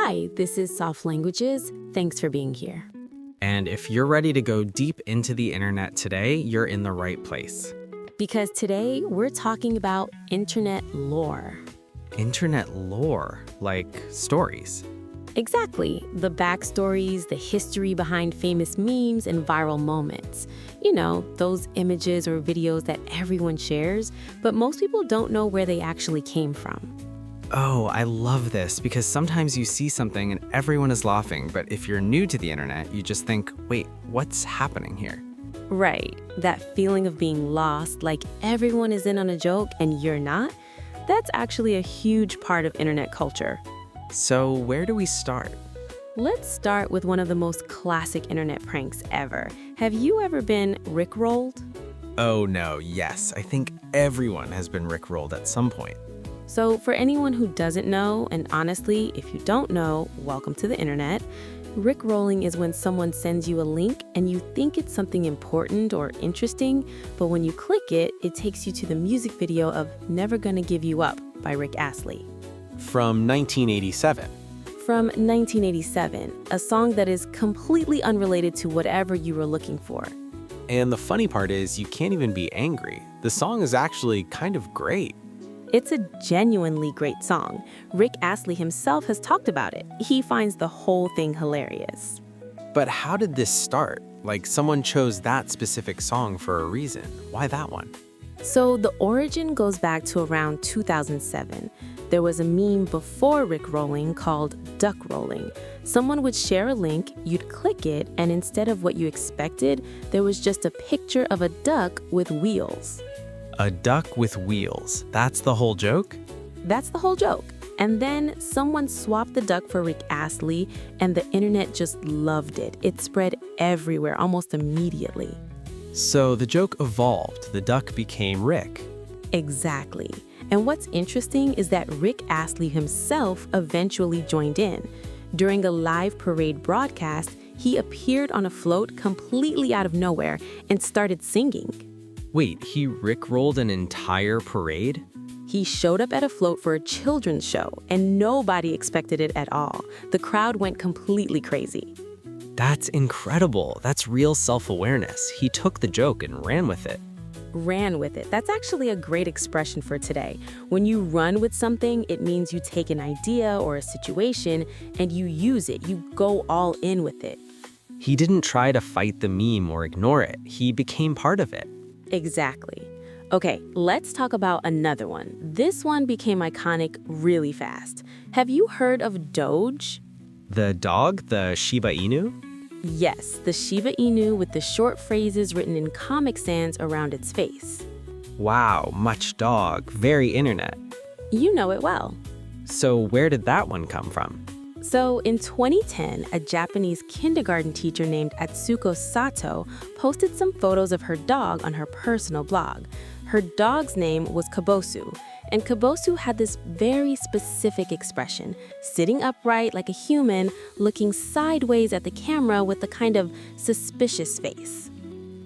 Hi, this is Soft Languages. Thanks for being here. And if you're ready to go deep into the internet today, you're in the right place. Because today we're talking about internet lore. Internet lore, like stories. Exactly. The backstories, the history behind famous memes and viral moments. You know, those images or videos that everyone shares, but most people don't know where they actually came from. Oh, I love this because sometimes you see something and everyone is laughing, but if you're new to the internet, you just think, wait, what's happening here? Right. That feeling of being lost, like everyone is in on a joke and you're not, that's actually a huge part of internet culture. So where do we start? Let's start with one of the most classic internet pranks ever. Have you ever been Rickrolled? Oh no, yes. I think everyone has been Rickrolled at some point. So for anyone who doesn't know, and honestly, if you don't know, welcome to the internet. Rickrolling is when someone sends you a link and you think it's something important or interesting, but when you click it, it takes you to the music video of Never Gonna Give You Up by Rick Astley. From 1987. From 1987, a song that is completely unrelated to whatever you were looking for. And the funny part is you can't even be angry. The song is actually kind of great. It's a genuinely great song. Rick Astley himself has talked about it. He finds the whole thing hilarious. But how did this start? Like someone chose that specific song for a reason. Why that one? So the origin goes back to around 2007. There was a meme before Rickrolling called duck rolling. Someone would share a link, you'd click it, and instead of what you expected, there was just a picture of a duck with wheels. A duck with wheels. That's the whole joke? That's the whole joke. And then someone swapped the duck for Rick Astley, and the internet just loved it. It spread everywhere almost immediately. So the joke evolved. The duck became Rick. Exactly. And what's interesting is that Rick Astley himself eventually joined in. During a live parade broadcast, he appeared on a float completely out of nowhere and started singing. Wait, he Rickrolled an entire parade? He showed up at a float for a children's show, and nobody expected it at all. The crowd went completely crazy. That's incredible. That's real self-awareness. He took the joke and ran with it. Ran with it. That's actually a great expression for today. When you run with something, it means you take an idea or a situation and you use it. You go all in with it. He didn't try to fight the meme or ignore it. He became part of it. Exactly. Okay, let's talk about another one. This one became iconic really fast. Have you heard of Doge? The dog? The Shiba Inu? Yes, the Shiba Inu with the short phrases written in Comic Sans around its face. Wow, much dog. Very internet. You know it well. So where did that one come from? So in 2010, a Japanese kindergarten teacher named Atsuko Sato posted some photos of her dog on her personal blog. Her dog's name was Kabosu, and Kabosu had this very specific expression, sitting upright like a human, looking sideways at the camera with a kind of suspicious face.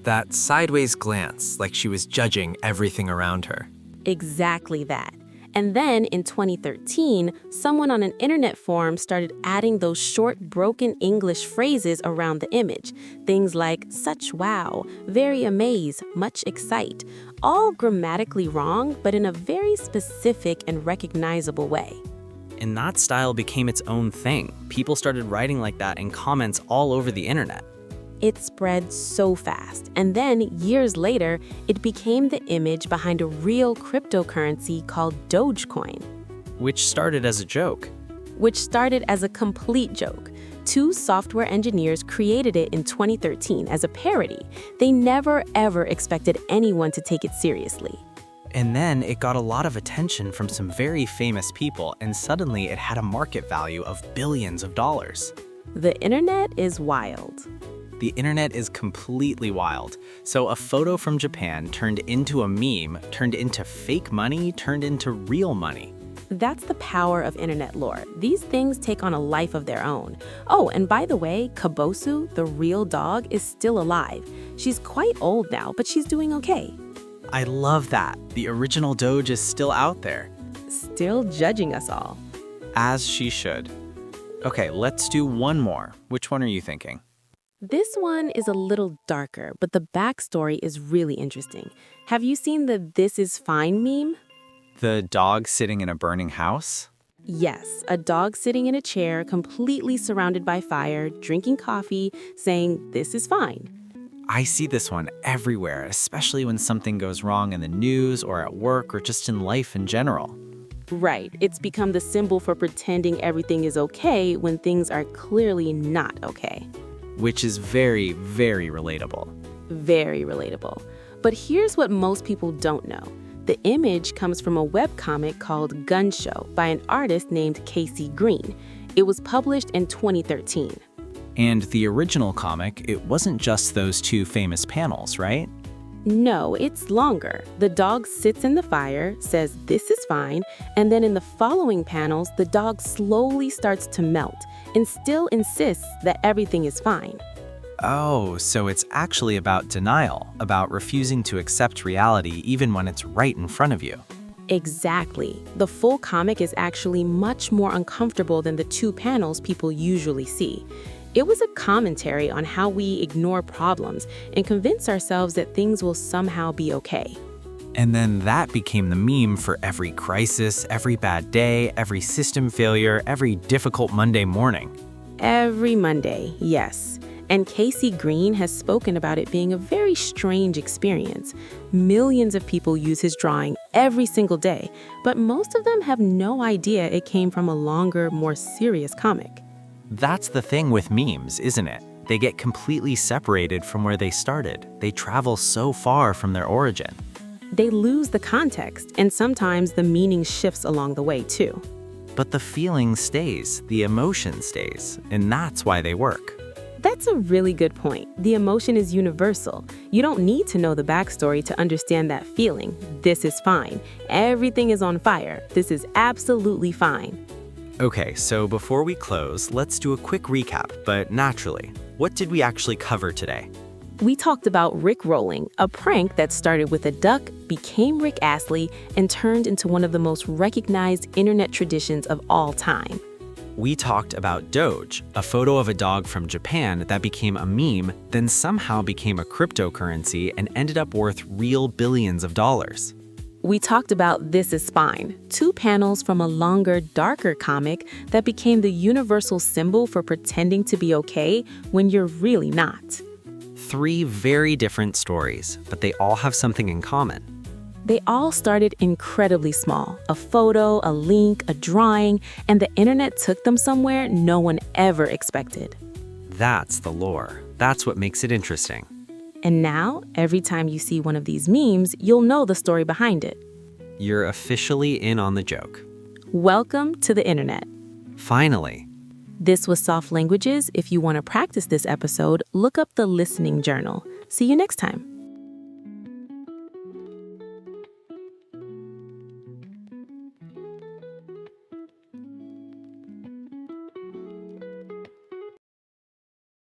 That sideways glance, like she was judging everything around her. Exactly that. And then in 2013, someone on an internet forum started adding those short, broken English phrases around the image. Things like such wow, very amaze, much excite. All grammatically wrong, but in a very specific and recognizable way. And that style became its own thing. People started writing like that in comments all over the internet. It spread so fast, and then years later, it became the image behind a real cryptocurrency called Dogecoin. Which started as a joke. Which started as a complete joke. Two software engineers created it in 2013 as a parody. They never, ever expected anyone to take it seriously. And then it got a lot of attention from some very famous people, and suddenly it had a market value of billions of dollars. The internet is wild. The internet is completely wild. So a photo from Japan turned into a meme, turned into fake money, turned into real money. That's the power of internet lore. These things take on a life of their own. Oh, and by the way, Kabosu, the real dog, is still alive. She's quite old now, but she's doing okay. I love that. The original Doge is still out there. Still judging us all. As she should. Okay, let's do one more. Which one are you thinking? This one is a little darker, but the backstory is really interesting. Have you seen the "This is fine" meme? The dog sitting in a burning house? Yes, a dog sitting in a chair, completely surrounded by fire, drinking coffee, saying, "This is fine." I see this one everywhere, especially when something goes wrong in the news or at work or just in life in general. Right, it's become the symbol for pretending everything is okay when things are clearly not okay. Which is very, very relatable. Very relatable. But here's what most people don't know. The image comes from a webcomic called Gun Show by an artist named Casey Green. It was published in 2013. And the original comic, it wasn't just those two famous panels, right? No, it's longer. The dog sits in the fire, says, "This is fine," and then in the following panels, the dog slowly starts to melt and still insists that everything is fine. Oh, so it's actually about denial, about refusing to accept reality even when it's right in front of you. Exactly. The full comic is actually much more uncomfortable than the two panels people usually see. It was a commentary on how we ignore problems and convince ourselves that things will somehow be okay. And then that became the meme for every crisis, every bad day, every system failure, every difficult Monday morning. Every Monday, yes. And Casey Green has spoken about it being a very strange experience. Millions of people use his drawing every single day, but most of them have no idea it came from a longer, more serious comic. That's the thing with memes, isn't it? They get completely separated from where they started. They travel so far from their origin. They lose the context, and sometimes the meaning shifts along the way, too. But the feeling stays, the emotion stays, and that's why they work. That's a really good point. The emotion is universal. You don't need to know the backstory to understand that feeling. This is fine. Everything is on fire. This is absolutely fine. Okay, so before we close, let's do a quick recap, but naturally. What did we actually cover today? We talked about Rickrolling, a prank that started with a duck, became Rick Astley, and turned into one of the most recognized internet traditions of all time. We talked about Doge, a photo of a dog from Japan that became a meme, then somehow became a cryptocurrency and ended up worth real billions of dollars. We talked about This Is Fine, two panels from a longer, darker comic that became the universal symbol for pretending to be okay when you're really not. Three very different stories, but they all have something in common. They all started incredibly small, a photo, a link, a drawing, and the internet took them somewhere no one ever expected. That's the lore. That's what makes it interesting. And now, every time you see one of these memes, you'll know the story behind it. You're officially in on the joke. Welcome to the internet. Finally. This was Soft Languages. If you want to practice this episode, look up the Listening Journal. See you next time.